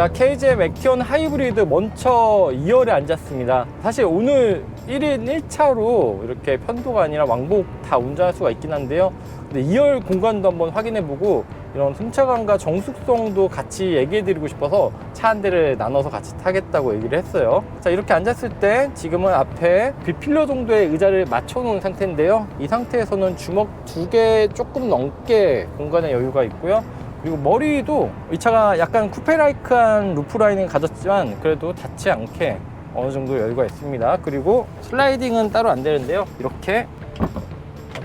자, KGM 액티온 하이브리드 먼저 2열에 앉았습니다. 사실 오늘 1인 1차로 이렇게 편도가 아니라 왕복 다 운전할 수가 있긴 한데요. 근데 2열 공간도 한번 확인해보고 이런 승차감과 정숙성도 같이 얘기해드리고 싶어서 차 한 대를 나눠서 같이 타겠다고 얘기를 했어요. 자, 이렇게 앉았을 때 지금은 앞에 B필러 정도의 의자를 맞춰놓은 상태인데요. 이 상태에서는 주먹 2개 조금 넘게 공간의 여유가 있고요. 그리고 머리도 이 차가 약간 쿠페라이크한 루프라인을 가졌지만 그래도 닿지 않게 어느 정도 여유가 있습니다. 그리고 슬라이딩은 따로 안 되는데요. 이렇게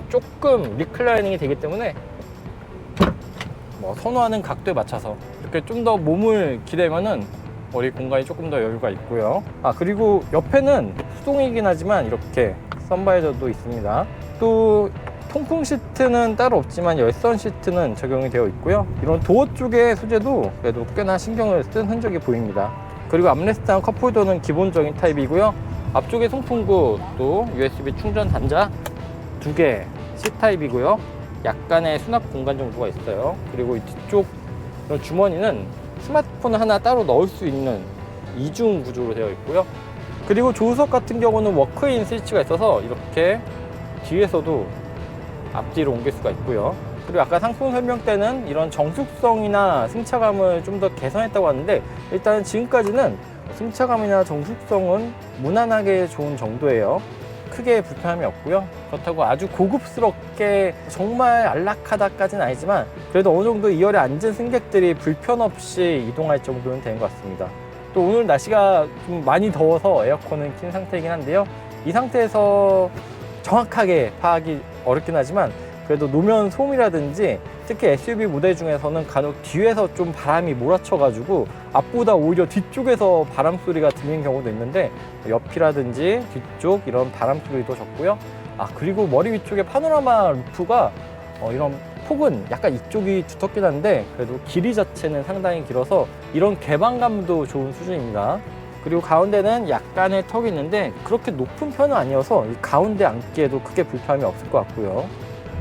조금 리클라이닝이 되기 때문에 선호하는 각도에 맞춰서 이렇게 좀 더 몸을 기대면은 머리 공간이 조금 더 여유가 있고요. 그리고 옆에는 수동이긴 하지만 이렇게 선바이저도 있습니다. 또 통풍 시트는 따로 없지만 열선 시트는 적용이 되어 있고요. 이런 도어 쪽의 소재도 그래도 꽤나 신경을 쓴 흔적이 보입니다. 그리고 암레스트랑 컵홀더는 기본적인 타입이고요. 앞쪽에 송풍구 또 USB 충전 단자 2개 C타입이고요. 약간의 수납 공간 정도가 있어요. 그리고 이 뒤쪽 이런 주머니는 스마트폰을 하나 따로 넣을 수 있는 이중 구조로 되어 있고요. 그리고 조수석 같은 경우는 워크인 스위치가 있어서 이렇게 뒤에서도 앞뒤로 옮길 수가 있고요. 그리고 아까 상품 설명 때는 이런 정숙성이나 승차감을 좀 더 개선했다고 하는데 일단 지금까지는 승차감이나 정숙성은 무난하게 좋은 정도예요. 크게 불편함이 없고요. 그렇다고 아주 고급스럽게 정말 안락하다까지는 아니지만 그래도 어느 정도 2열에 앉은 승객들이 불편 없이 이동할 정도는 된 것 같습니다. 또 오늘 날씨가 좀 많이 더워서 에어컨은 킨 상태이긴 한데요. 이 상태에서 정확하게 파악이 어렵긴 하지만 그래도 노면 소음이라든지 특히 SUV 모델 중에서는 간혹 뒤에서 좀 바람이 몰아쳐 가지고 앞보다 오히려 뒤쪽에서 바람 소리가 들리는 경우도 있는데 옆이라든지 뒤쪽 이런 바람 소리도 적고요. 그리고 머리 위쪽에 파노라마 루프가 이런 폭은 약간 이쪽이 두텁긴 한데 그래도 길이 자체는 상당히 길어서 이런 개방감도 좋은 수준입니다. 그리고 가운데는 약간의 턱이 있는데 그렇게 높은 편은 아니어서 이 가운데 앉기에도 크게 불편함이 없을 것 같고요.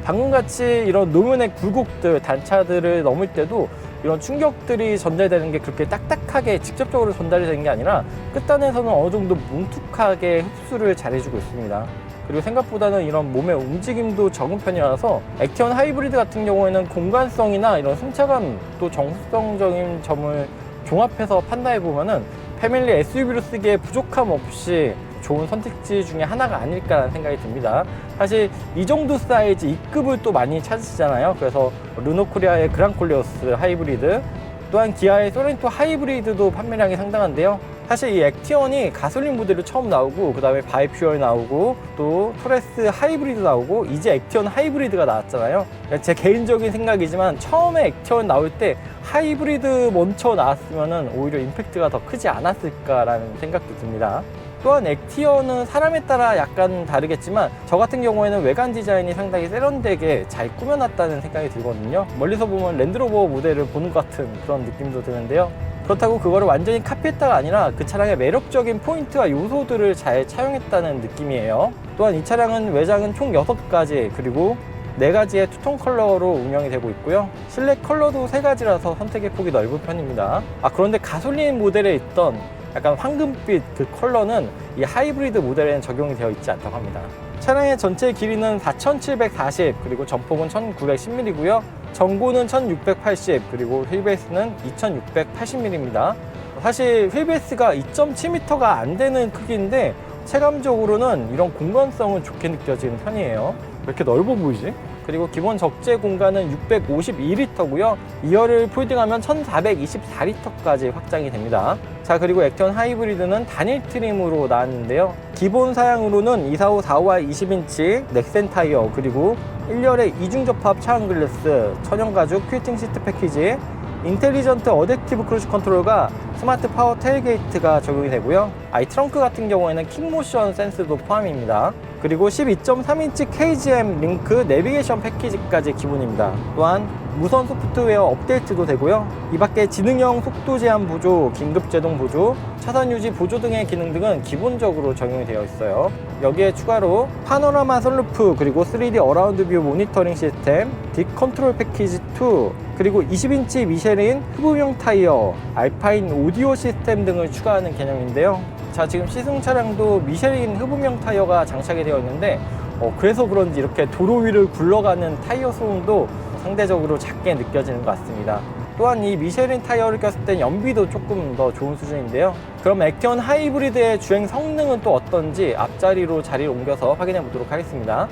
방금같이 이런 노면의 굴곡들, 단차들을 넘을 때도 이런 충격들이 전달되는 게 그렇게 딱딱하게 직접적으로 전달이 되는 게 아니라 끝단에서는 어느 정도 뭉툭하게 흡수를 잘해주고 있습니다. 그리고 생각보다는 이런 몸의 움직임도 적은 편이라서 액티온 하이브리드 같은 경우에는 공간성이나 이런 승차감 또 정숙성적인 점을 종합해서 판단해보면은 패밀리 SUV로 쓰기에 부족함 없이 좋은 선택지 중에 하나가 아닐까라는 생각이 듭니다. 사실 이 정도 사이즈 E급을 또 많이 찾으시잖아요. 그래서 르노코리아의 그랑콜레오스 하이브리드, 또한 기아의 소렌토 하이브리드도 판매량이 상당한데요. 사실 이 액티온이 가솔린 모델로 처음 나오고 그 다음에 바이퓨얼 나오고 또 토레스 하이브리드 나오고 이제 액티온 하이브리드가 나왔잖아요. 제 개인적인 생각이지만 처음에 액티온 나올 때 하이브리드 먼저 나왔으면 오히려 임팩트가 더 크지 않았을까라는 생각도 듭니다. 또한 액티온은 사람에 따라 약간 다르겠지만 저 같은 경우에는 외관 디자인이 상당히 세련되게 잘 꾸며놨다는 생각이 들거든요. 멀리서 보면 랜드로버 모델을 보는 것 같은 그런 느낌도 드는데요. 그렇다고 그거를 완전히 카피했다가 아니라 그 차량의 매력적인 포인트와 요소들을 잘 차용했다는 느낌이에요. 또한 이 차량은 외장은 총 6가지 그리고 4가지의 투톤 컬러로 운영이 되고 있고요. 실내 컬러도 3가지라서 선택의 폭이 넓은 편입니다. 그런데 가솔린 모델에 있던 약간 황금빛 그 컬러는 이 하이브리드 모델에는 적용이 되어 있지 않다고 합니다. 차량의 전체 길이는 4740 그리고 전폭은 1910mm고요. 전고는 1680 그리고 휠베이스는 2680mm입니다. 사실 휠베이스가 2.7m가 안 되는 크기인데 체감적으로는 이런 공간성은 좋게 느껴지는 편이에요. 왜 이렇게 넓어 보이지? 그리고 기본 적재 공간은 652리터고요. 2열을 폴딩하면 1424리터까지 확장이 됩니다. 자, 그리고 액티온 하이브리드는 단일 트림으로 나왔는데요. 기본 사양으로는 245, 455 20인치 넥센 타이어 그리고 1열에 이중접합 차원 글래스, 천연가죽 퀼팅 시트 패키지, 인텔리전트 어댑티브 크루즈 컨트롤과 스마트 파워 테일게이트가 적용이 되고요. 이 트렁크 같은 경우에는 킥모션 센스도 포함입니다. 그리고 12.3인치 KGM 링크 내비게이션 패키지까지 기본입니다. 또한 무선 소프트웨어 업데이트도 되고요. 이 밖에 지능형 속도 제한 보조, 긴급 제동 보조, 차선 유지 보조 등의 기능 등은 기본적으로 적용이 되어 있어요. 여기에 추가로 파노라마 선루프, 그리고 3D 어라운드 뷰 모니터링 시스템, 딥 컨트롤 패키지 2, 그리고 20인치 미쉐린 흡음형 타이어, 알파인 오디오 시스템 등을 추가하는 개념인데요. 자, 지금 시승 차량도 미쉐린 흡음형 타이어가 장착이 되어 있는데 그래서 그런지 이렇게 도로 위를 굴러가는 타이어 소음도 상대적으로 작게 느껴지는 것 같습니다. 또한 이 미쉐린 타이어를 꼈을 때 연비도 조금 더 좋은 수준인데요. 그럼 액티언 하이브리드의 주행 성능은 또 어떤지 앞자리로 자리를 옮겨서 확인해 보도록 하겠습니다.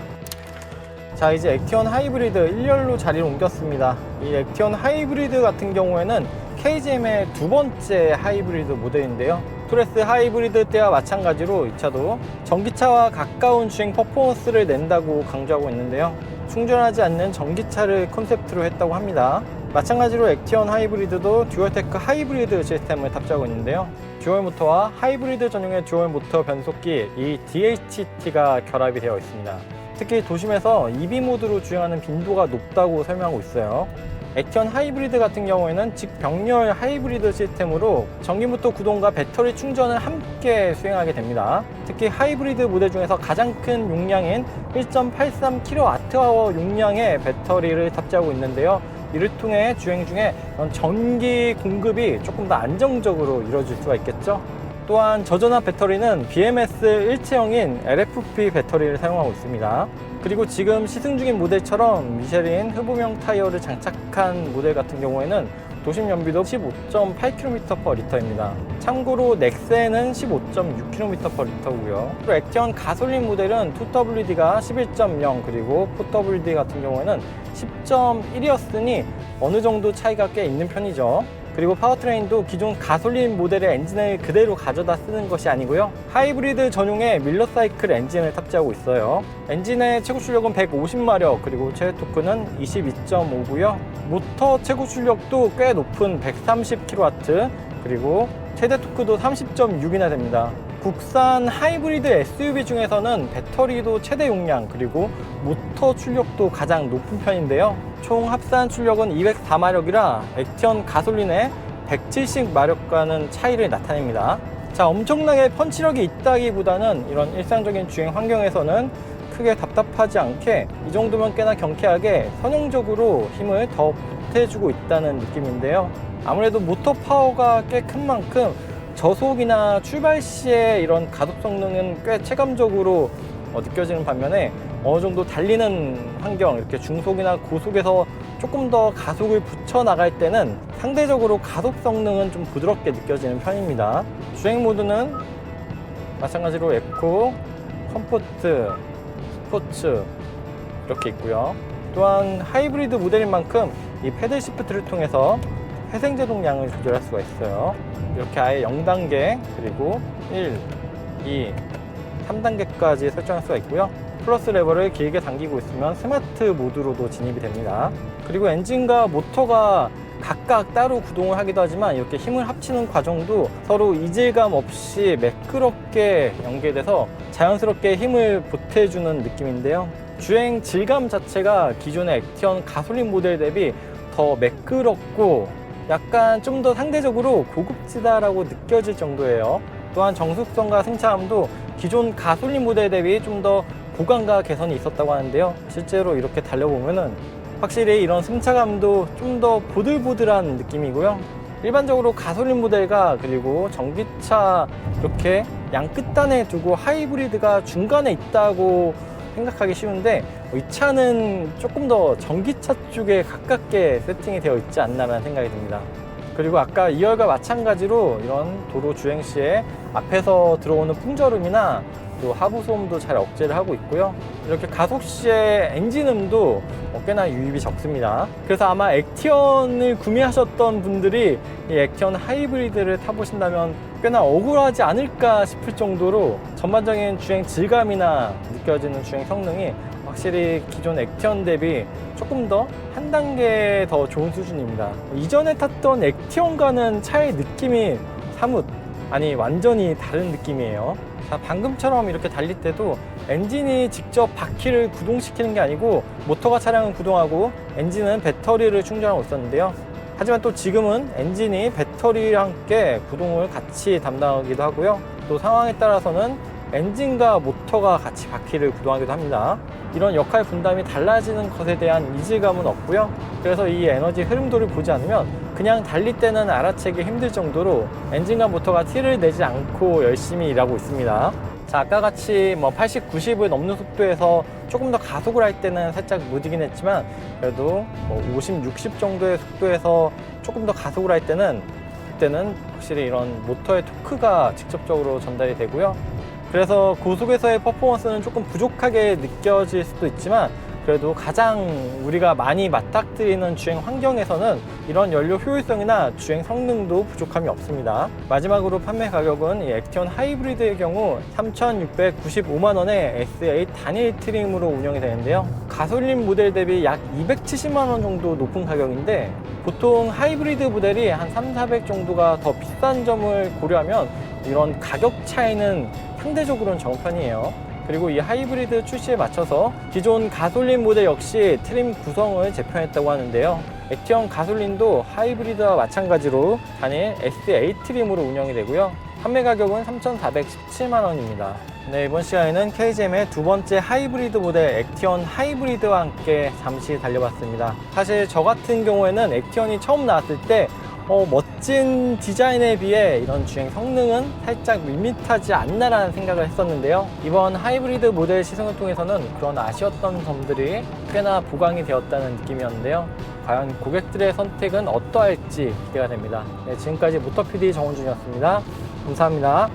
자, 이제 액티언 하이브리드 1열로 자리를 옮겼습니다. 이 액티언 하이브리드 같은 경우에는 KGM의 두 번째 하이브리드 모델인데요. 토레스 하이브리드 때와 마찬가지로 이 차도 전기차와 가까운 주행 퍼포먼스를 낸다고 강조하고 있는데요. 충전하지 않는 전기차를 컨셉트로 했다고 합니다. 마찬가지로 액티언 하이브리드도 듀얼테크 하이브리드 시스템을 탑재하고 있는데요. 듀얼 모터와 하이브리드 전용의 듀얼 모터 변속기, 이 DHT가 결합이 되어 있습니다. 특히 도심에서 EV 모드로 주행하는 빈도가 높다고 설명하고 있어요. 액티언 하이브리드 같은 경우에는 직병렬 하이브리드 시스템으로 전기모터 구동과 배터리 충전을 함께 수행하게 됩니다. 특히 하이브리드 모델 중에서 가장 큰 용량인 1.83kWh 용량의 배터리를 탑재하고 있는데요. 이를 통해 주행 중에 전기 공급이 조금 더 안정적으로 이루어질 수가 있겠죠. 또한 저전압 배터리는 BMS 일체형인 LFP 배터리를 사용하고 있습니다. 그리고 지금 시승 중인 모델처럼 미쉐린 흡음형 타이어를 장착한 모델 같은 경우에는 도심 연비도 15.8km/L입니다. 참고로 넥센은 15.6km/L고요. 그리고 액티언 가솔린 모델은 2WD가 11.0, 그리고 4WD 같은 경우에는 10.1이었으니 어느 정도 차이가 꽤 있는 편이죠. 그리고 파워트레인도 기존 가솔린 모델의 엔진을 그대로 가져다 쓰는 것이 아니고요. 하이브리드 전용의 밀러사이클 엔진을 탑재하고 있어요. 엔진의 최고 출력은 150마력, 그리고 최대 토크는 22.5고요. 모터 최고 출력도 꽤 높은 130kW, 그리고 최대 토크도 30.6이나 됩니다. 국산 하이브리드 SUV 중에서는 배터리도 최대 용량, 그리고 모터 출력도 가장 높은 편인데요. 총 합산 출력은 204마력이라 액티언 가솔린의 170마력과는 차이를 나타냅니다. 자, 엄청나게 펀치력이 있다기보다는 이런 일상적인 주행 환경에서는 크게 답답하지 않게 이 정도면 꽤나 경쾌하게 선형적으로 힘을 더 보태주고 있다는 느낌인데요. 아무래도 모터 파워가 꽤 큰 만큼 저속이나 출발 시에 이런 가속 성능은 꽤 체감적으로 느껴지는 반면에 어느 정도 달리는 환경, 이렇게 중속이나 고속에서 조금 더 가속을 붙여 나갈 때는 상대적으로 가속 성능은 좀 부드럽게 느껴지는 편입니다. 주행 모드는 마찬가지로 에코, 컴포트, 스포츠 이렇게 있고요. 또한 하이브리드 모델인 만큼 이 패들 시프트를 통해서 회생제동량을 조절할 수가 있어요. 이렇게 아예 0단계, 그리고 1, 2, 3단계까지 설정할 수가 있고요. 플러스 레버를 길게 당기고 있으면 스마트 모드로도 진입이 됩니다. 그리고 엔진과 모터가 각각 따로 구동을 하기도 하지만 이렇게 힘을 합치는 과정도 서로 이질감 없이 매끄럽게 연계돼서 자연스럽게 힘을 보태주는 느낌인데요. 주행 질감 자체가 기존의 액티언 가솔린 모델 대비 더 매끄럽고 약간 좀 더 상대적으로 고급지다라고 느껴질 정도예요. 또한 정숙성과 승차감도 기존 가솔린 모델 대비 좀 더 보강과 개선이 있었다고 하는데요. 실제로 이렇게 달려보면은 확실히 이런 승차감도 좀 더 보들보들한 느낌이고요. 일반적으로 가솔린 모델과 그리고 전기차 이렇게 양 끝단에 두고 하이브리드가 중간에 있다고 생각하기 쉬운데 이 차는 조금 더 전기차 쪽에 가깝게 세팅이 되어 있지 않나라는 생각이 듭니다. 그리고 아까 2열과 마찬가지로 이런 도로 주행 시에 앞에서 들어오는 풍절음이나 또 하부 소음도 잘 억제를 하고 있고요. 이렇게 가속 시에 엔진음도 꽤나 유입이 적습니다. 그래서 아마 액티언을 구매하셨던 분들이 이 액티언 하이브리드를 타보신다면 꽤나 억울하지 않을까 싶을 정도로 전반적인 주행 질감이나 느껴지는 주행 성능이 확실히 기존 액티언 대비 조금 더 한 단계 더 좋은 수준입니다. 이전에 탔던 액티언과는 차의 느낌이 사뭇, 아니 완전히 다른 느낌이에요. 자, 방금처럼 이렇게 달릴 때도 엔진이 직접 바퀴를 구동시키는 게 아니고 모터가 차량을 구동하고 엔진은 배터리를 충전하고 있었는데요. 하지만 또 지금은 엔진이 배터리와 함께 구동을 같이 담당하기도 하고요. 또 상황에 따라서는 엔진과 모터가 같이 바퀴를 구동하기도 합니다. 이런 역할 분담이 달라지는 것에 대한 이질감은 없고요. 그래서 이 에너지 흐름도를 보지 않으면 그냥 달릴 때는 알아채기 힘들 정도로 엔진과 모터가 티를 내지 않고 열심히 일하고 있습니다. 자, 아까 같이 80, 90을 넘는 속도에서 조금 더 가속을 할 때는 살짝 무디긴 했지만 그래도 50, 60 정도의 속도에서 조금 더 가속을 할 때는 그때는 확실히 이런 모터의 토크가 직접적으로 전달이 되고요. 그래서 고속에서의 퍼포먼스는 조금 부족하게 느껴질 수도 있지만 그래도 가장 우리가 많이 맞닥뜨리는 주행 환경에서는 이런 연료 효율성이나 주행 성능도 부족함이 없습니다. 마지막으로 판매 가격은 이 액티온 하이브리드의 경우 3,695만 원의 SA 단일 트림으로 운영이 되는데요. 가솔린 모델 대비 약 270만 원 정도 높은 가격인데 보통 하이브리드 모델이 한 3, 400 정도가 더 비싼 점을 고려하면 이런 가격 차이는 상대적으로는 적은 편이에요. 그리고 이 하이브리드 출시에 맞춰서 기존 가솔린 모델 역시 트림 구성을 재편했다고 하는데요. 액티온 가솔린도 하이브리드와 마찬가지로 단일 SA 트림으로 운영이 되고요. 판매 가격은 3,417만 원입니다. 네, 이번 시간에는 KGM의 두 번째 하이브리드 모델 액티온 하이브리드와 함께 잠시 달려봤습니다. 사실 저 같은 경우에는 액티온이 처음 나왔을 때 멋진 디자인에 비해 이런 주행 성능은 살짝 밋밋하지 않나라는 생각을 했었는데요. 이번 하이브리드 모델 시승을 통해서는 그런 아쉬웠던 점들이 꽤나 보강이 되었다는 느낌이었는데요. 과연 고객들의 선택은 어떠할지 기대가 됩니다. 네, 지금까지 모터PD 정원준이었습니다. 감사합니다.